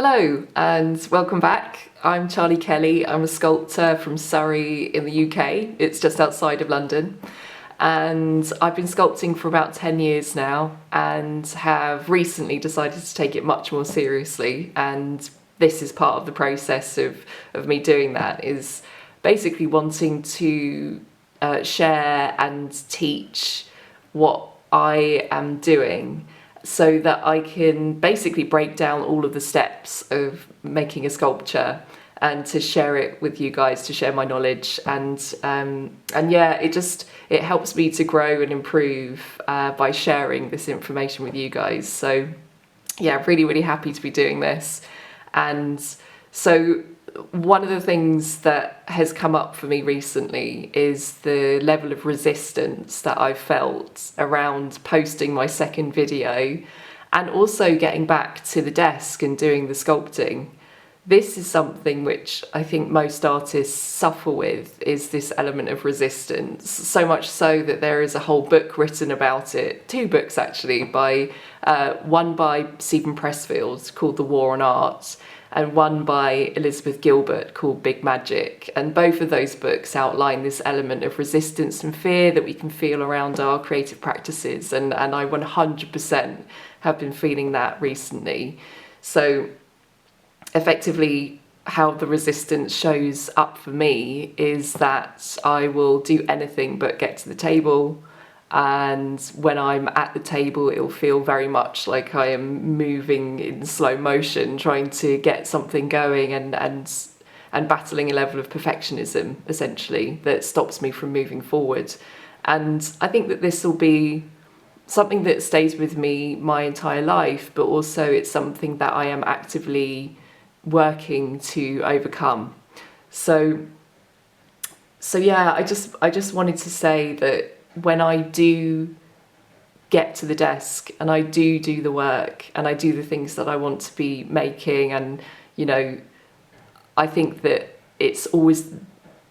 Hello and welcome back. I'm Charlie Kelly. I'm a sculptor from Surrey in the UK. It's just outside of London. And I've been sculpting for about 10 years now and have recently decided to take it much more seriously. And this is part of the process of me doing that, is basically wanting to share and teach what I am doing so that I can basically break down all of the steps of making a sculpture and to share it with you guys, to share my knowledge. And yeah, it helps me to grow and improve by sharing this information with you guys. So yeah, really happy to be doing this. And so one of the things that has come up for me recently is the level of resistance that I've felt around posting my second video and also getting back to the desk and doing the sculpting. This is something which I think most artists suffer with, is this element of resistance, so much so that there is a whole book written about it, 2 books actually, one by Stephen Pressfield called The War on Art, and one by Elizabeth Gilbert called Big Magic. And both of those books outline this element of resistance and fear that we can feel around our creative practices. And I 100% have been feeling that recently. So effectively, how the resistance shows up for me is that I will do anything but get to the table. And when I'm at the table, it'll feel very much like I am moving in slow motion, trying to get something going and battling a level of perfectionism, essentially, that stops me from moving forward. And I think that this will be something that stays with me my entire life, but also it's something that I am actively working to overcome. So yeah, I just wanted to say that when I do get to the desk and I do the work and I do the things that I want to be making, and I think that it's always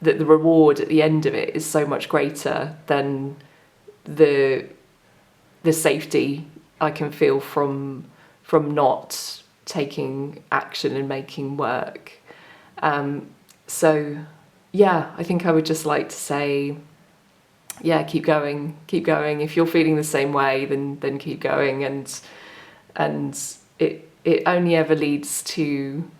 that the reward at the end of it is so much greater than the safety I can feel from not taking action and making work. So yeah, I think I would just like to say, yeah, keep going. If you're feeling the same way, then keep going, and it only ever leads to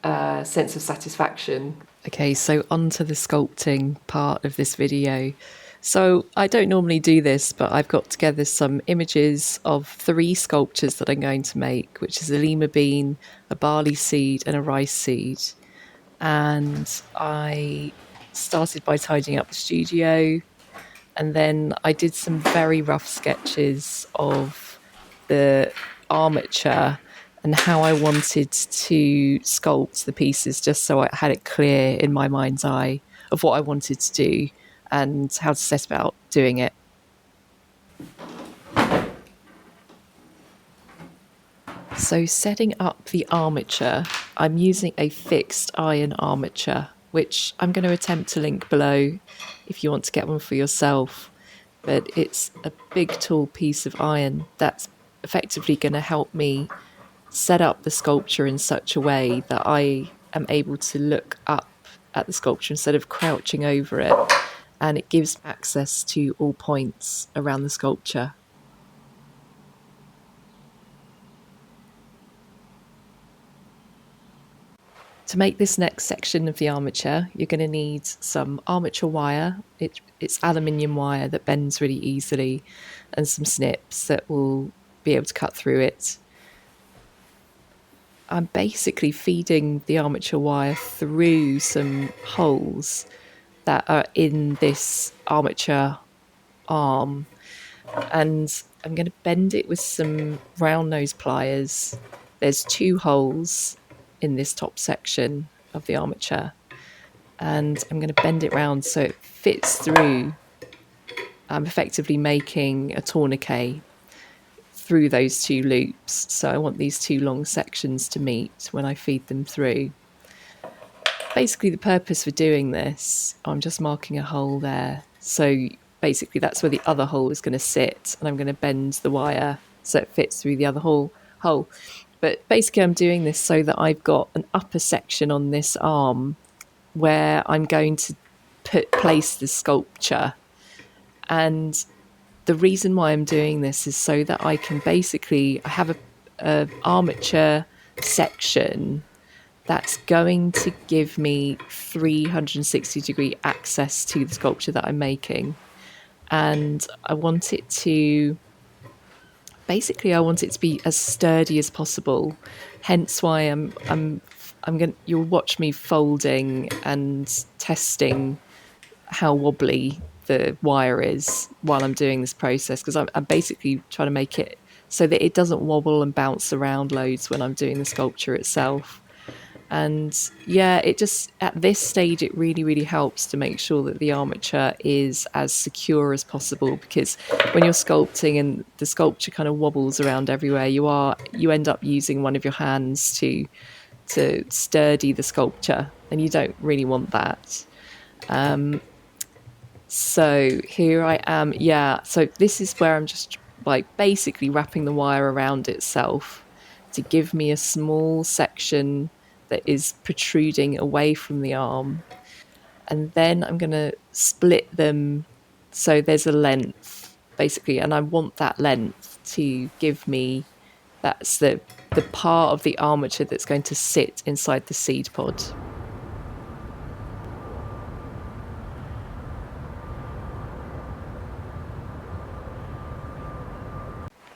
a sense of satisfaction. Okay, so on to the sculpting part of this video. So I don't normally do this, but I've got together some images of 3 sculptures that I'm going to make, which is a lima bean, a barley seed, and a rice seed. And I started by tidying up the studio. And then I did some very rough sketches of the armature and how I wanted to sculpt the pieces, just so I had it clear in my mind's eye of what I wanted to do and how to set about doing it. So setting up the armature, I'm using a fixed iron armature, which I'm going to attempt to link below if you want to get one for yourself. But it's a big tall piece of iron that's effectively going to help me set up the sculpture in such a way that I am able to look up at the sculpture instead of crouching over it, and it gives access to all points around the sculpture. To make this next section of the armature, you're going to need some armature wire. It's aluminium wire that bends really easily, and some snips that will be able to cut through it. I'm basically feeding the armature wire through some holes that are in this armature arm, and I'm going to bend it with some round nose pliers. There's 2 holes in this top section of the armature, and I'm going to bend it round so it fits through. I'm effectively making a tourniquet through those 2 loops, so I want these 2 long sections to meet when I feed them through. Basically, the purpose for doing this, I'm just marking a hole there, so basically that's where the other hole is going to sit, and I'm going to bend the wire so it fits through the other hole. But basically I'm doing this so that I've got an upper section on this arm where I'm going to place the sculpture. And the reason why I'm doing this is so that I can basically, I have a armature section that's going to give me 360-degree access to the sculpture that I'm making. And I want it to be as sturdy as possible. Hence why you'll watch me folding and testing how wobbly the wire is while I'm doing this process, because I'm basically trying to make it so that it doesn't wobble and bounce around loads when I'm doing the sculpture itself. And yeah, it just, at this stage, it really, really helps to make sure that the armature is as secure as possible, because when you're sculpting and the sculpture kind of wobbles around everywhere, you end up using one of your hands to sturdy the sculpture, and you don't really want that. So here I am. Yeah. So this is where I'm just like basically wrapping the wire around itself to give me a small section that is protruding away from the arm. And then I'm going to split them so there's a length basically. And I want that length to give me, that's the part of the armature that's going to sit inside the seed pod.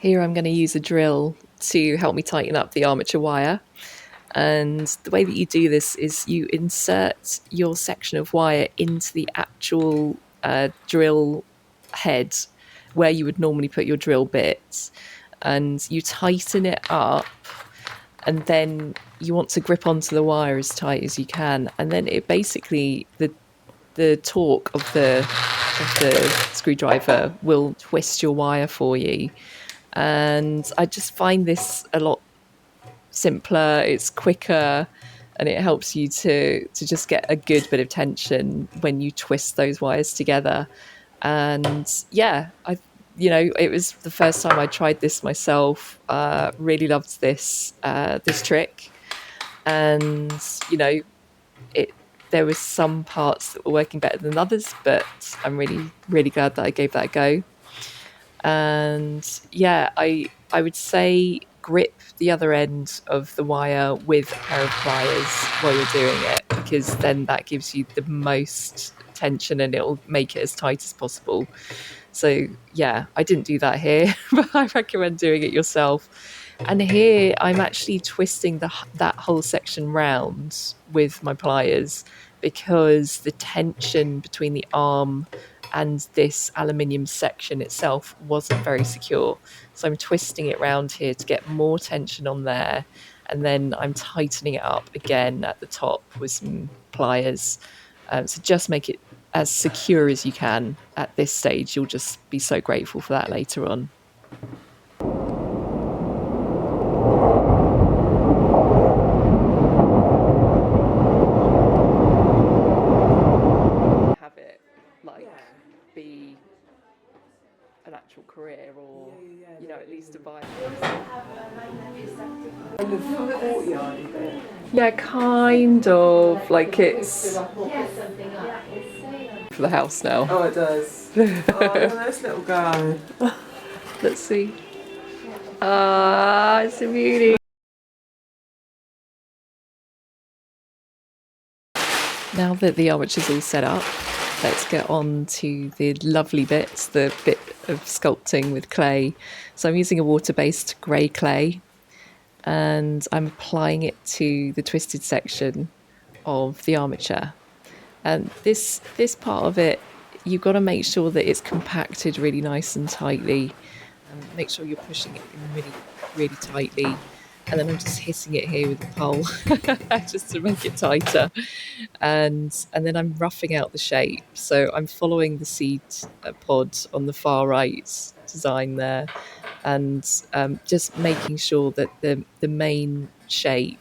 Here I'm going to use a drill to help me tighten up the armature wire. And the way that you do this is you insert your section of wire into the actual drill head where you would normally put your drill bits, and you tighten it up, and then you want to grip onto the wire as tight as you can, and then it basically, the torque of the screwdriver will twist your wire for you. And I just find this a lot simpler, it's quicker, and it helps you to just get a good bit of tension when you twist those wires together. And yeah, it was the first time I tried this myself. Really loved this trick. And there was some parts that were working better than others, but I'm really, really glad that I gave that a go. And yeah, I would say grip the other end of the wire with a pair of pliers while you're doing it, because then that gives you the most tension and it'll make it as tight as possible. So yeah, I didn't do that here, but I recommend doing it yourself. And here I'm actually twisting that whole section round with my pliers, because the tension between the arm and this aluminium section itself wasn't very secure. So I'm twisting it round here to get more tension on there, and then I'm tightening it up again at the top with some pliers. So just make it as secure as you can at this stage. You'll just be so grateful for that later on. Have it be an actual career, or at least a vibe. Kind of courtyard, is it? Yeah, kind of. Like it's for the house now. Oh, it does. Oh, nice little guy. Let's see. Ah, it's a beauty. Now that the armature's all set up, let's get on to the lovely bits, the bit of sculpting with clay. So I'm using a water-based grey clay, and I'm applying it to the twisted section of the armature. And this part of it, you've got to make sure that it's compacted really nice and tightly, and make sure you're pushing it in really, really tightly. And then I'm just hitting it here with a pole just to make it tighter. And then I'm roughing out the shape. So I'm following the seed pod on the far right design there, and just making sure that the main shape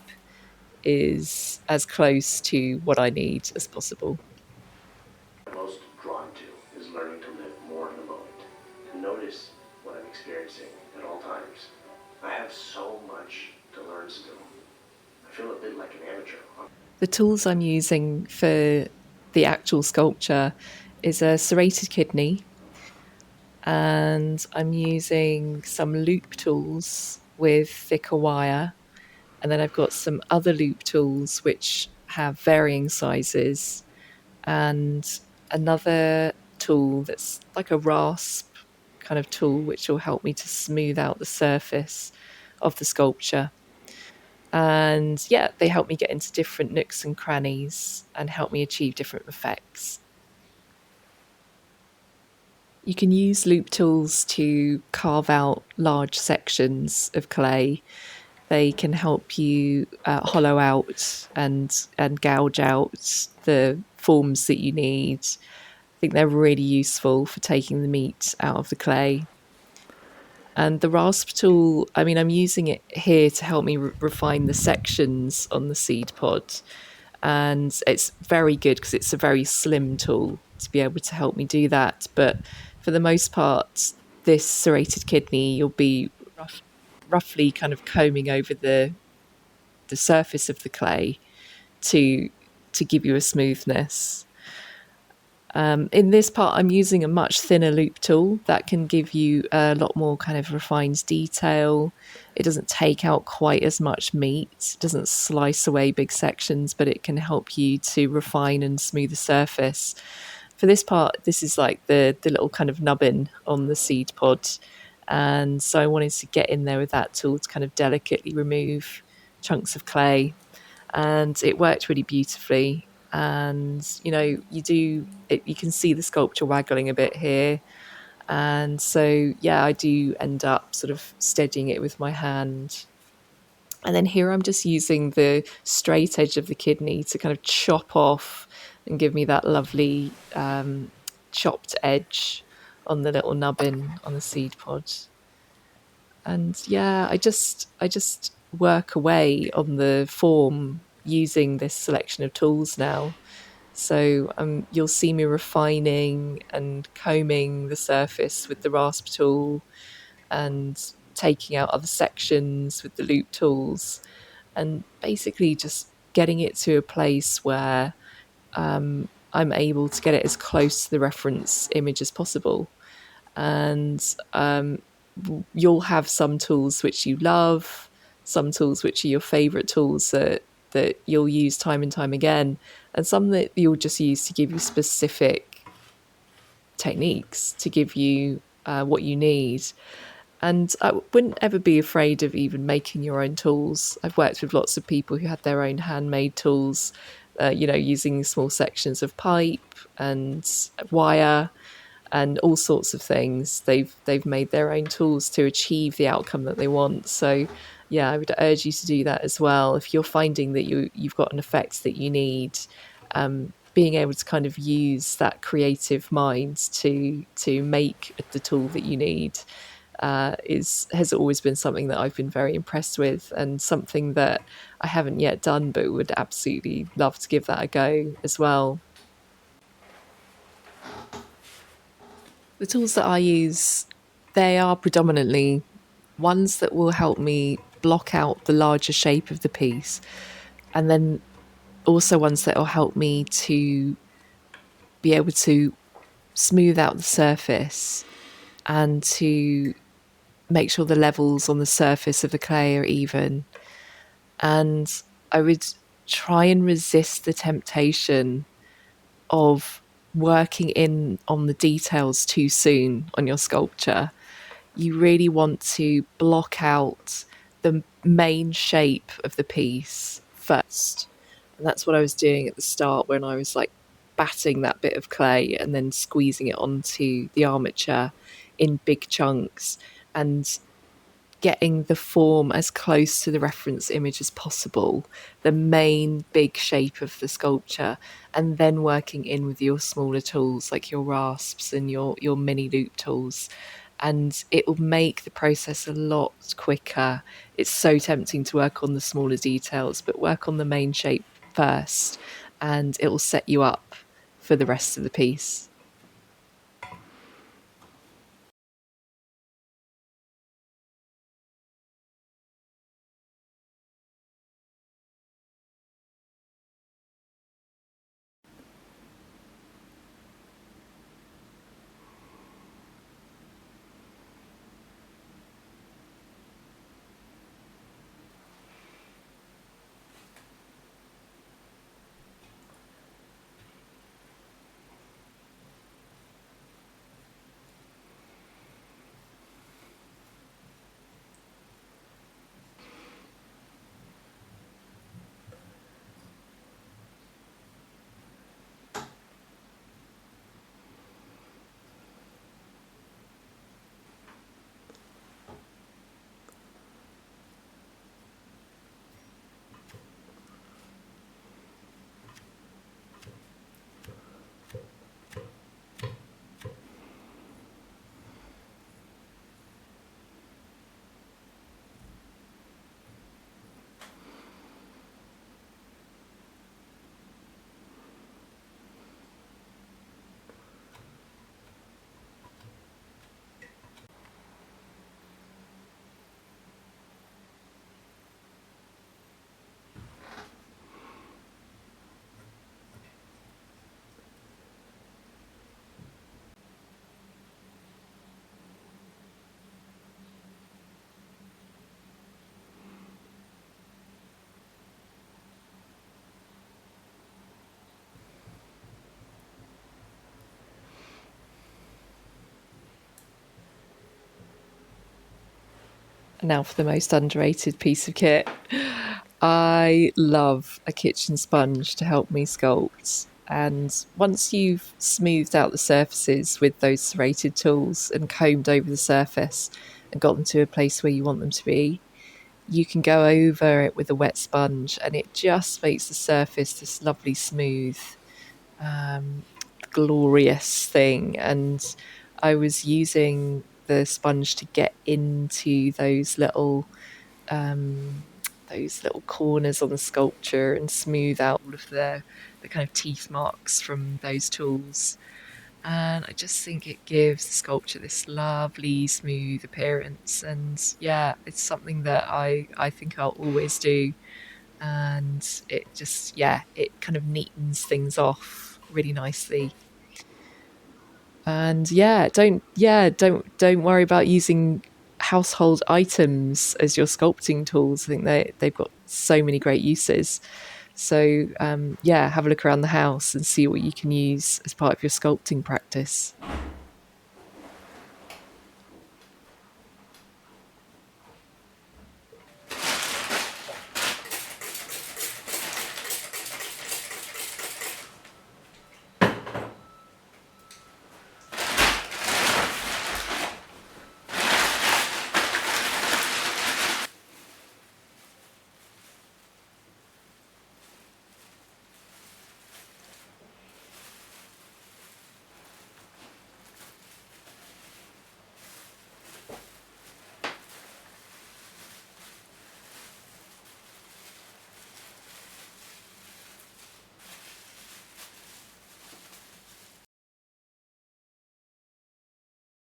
is as close to what I need as possible. What I'm most drawn to is learning to live more in the moment and notice what I'm experiencing at all times. I have so much to learn still. I feel a bit like an amateur. The tools I'm using for the actual sculpture is a serrated kidney, and I'm using some loop tools with thicker wire. And then I've got some other loop tools which have varying sizes, and another tool that's like a rasp kind of tool which will help me to smooth out the surface of the sculpture. And yeah, they help me get into different nooks and crannies and help me achieve different effects. You can use loop tools to carve out large sections of clay. They can help you hollow out and gouge out the forms that you need. I think they're really useful for taking the meat out of the clay. And the rasp tool, I mean, I'm using it here to help me refine the sections on the seed pod. And it's very good because it's a very slim tool to be able to help me do that. But for the most part, this serrated kidney, you'll be roughly kind of combing over the surface of the clay to give you a smoothness. In this part, I'm using a much thinner loop tool that can give you a lot more kind of refined detail. It doesn't take out quite as much meat, it doesn't slice away big sections, but it can help you to refine and smooth the surface. For this part, this is like the little kind of nubbin on the seed pod. And so I wanted to get in there with that tool to kind of delicately remove chunks of clay, and it worked really beautifully. And you can see the sculpture waggling a bit here, and so yeah, I do end up sort of steadying it with my hand. And then here I'm just using the straight edge of the kidney to kind of chop off and give me that lovely chopped edge on the little nubbin on the seed pod. And yeah, I just work away on the form using this selection of tools now. So you'll see me refining and combing the surface with the rasp tool, and taking out other sections with the loop tools, and basically just getting it to a place where I'm able to get it as close to the reference image as possible. And you'll have some tools which you love, some tools which are your favorite tools that you'll use time and time again, and some that you'll just use to give you specific techniques to give you what you need. And I wouldn't ever be afraid of even making your own tools. I've worked with lots of people who had their own handmade tools, using small sections of pipe and wire and all sorts of things. They've made their own tools to achieve the outcome that they want. So yeah, I would urge you to do that as well. If you're finding that you've got an effect that you need, being able to kind of use that creative mind to make the tool that you need has always been something that I've been very impressed with, and something that I haven't yet done but would absolutely love to give that a go as well. The tools that I use, they are predominantly ones that will help me block out the larger shape of the piece, and then also ones that will help me to be able to smooth out the surface and to make sure the levels on the surface of the clay are even. And I would try and resist the temptation of working in on the details too soon on your sculpture. You really want to block out the main shape of the piece first. And that's what I was doing at the start when I was like batting that bit of clay and then squeezing it onto the armature in big chunks, and getting the form as close to the reference image as possible, the main big shape of the sculpture, and then working in with your smaller tools like your rasps and your mini loop tools. And it will make the process a lot quicker. It's so tempting to work on the smaller details, but work on the main shape first, and it will set you up for the rest of the piece. Now for the most underrated piece of kit. I love a kitchen sponge to help me sculpt. And once you've smoothed out the surfaces with those serrated tools and combed over the surface and got them to a place where you want them to be, you can go over it with a wet sponge and it just makes the surface this lovely smooth, glorious thing. And I was using the sponge to get into those little corners on the sculpture and smooth out all of the kind of teeth marks from those tools. And I just think it gives the sculpture this lovely smooth appearance. And yeah, it's something that I think I'll always do. And it just, yeah, it kind of neatens things off really nicely. And don't worry about using household items as your sculpting tools. I think they've got so many great uses. So have a look around the house and see what you can use as part of your sculpting practice.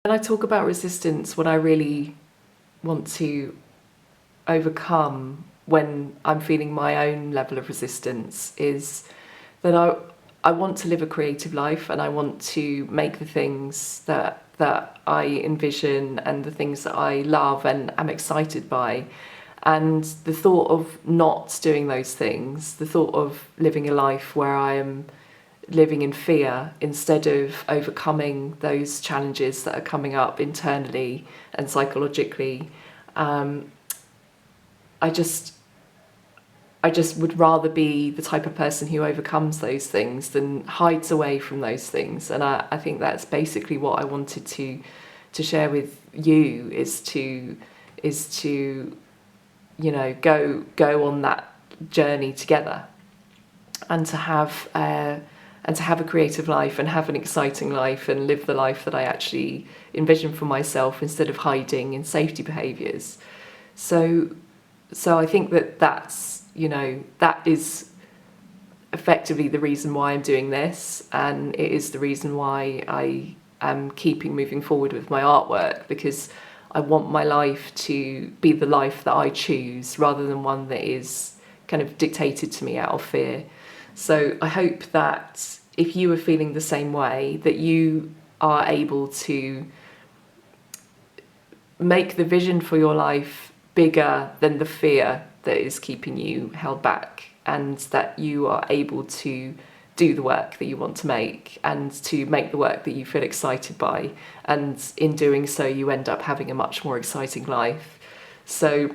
When I talk about resistance, what I really want to overcome when I'm feeling my own level of resistance is that I want to live a creative life and I want to make the things that I envision and the things that I love and am excited by. And the thought of not doing those things, the thought of living a life where I am living in fear instead of overcoming those challenges that are coming up internally and psychologically, I just would rather be the type of person who overcomes those things than hides away from those things. And I think that's basically what I wanted to share with you is to go on that journey together and to have a creative life and have an exciting life and live the life that I actually envision for myself instead of hiding in safety behaviours. So I think that is effectively the reason why I'm doing this, and it is the reason why I am keeping moving forward with my artwork, because I want my life to be the life that I choose rather than one that is kind of dictated to me out of fear. So I hope that if you are feeling the same way, that you are able to make the vision for your life bigger than the fear that is keeping you held back, and that you are able to do the work that you want to make and to make the work that you feel excited by. And in doing so, you end up having a much more exciting life. So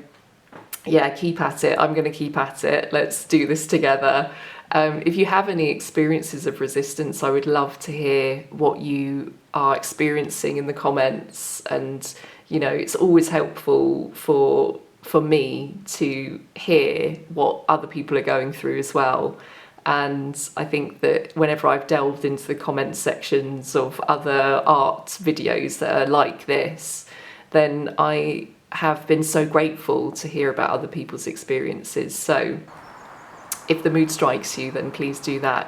yeah, keep at it. I'm going to keep at it. Let's do this together. If you have any experiences of resistance, I would love to hear what you are experiencing in the comments. And, it's always helpful for me to hear what other people are going through as well. And I think that whenever I've delved into the comment sections of other art videos that are like this, then I have been so grateful to hear about other people's experiences. So if the mood strikes you, then please do that.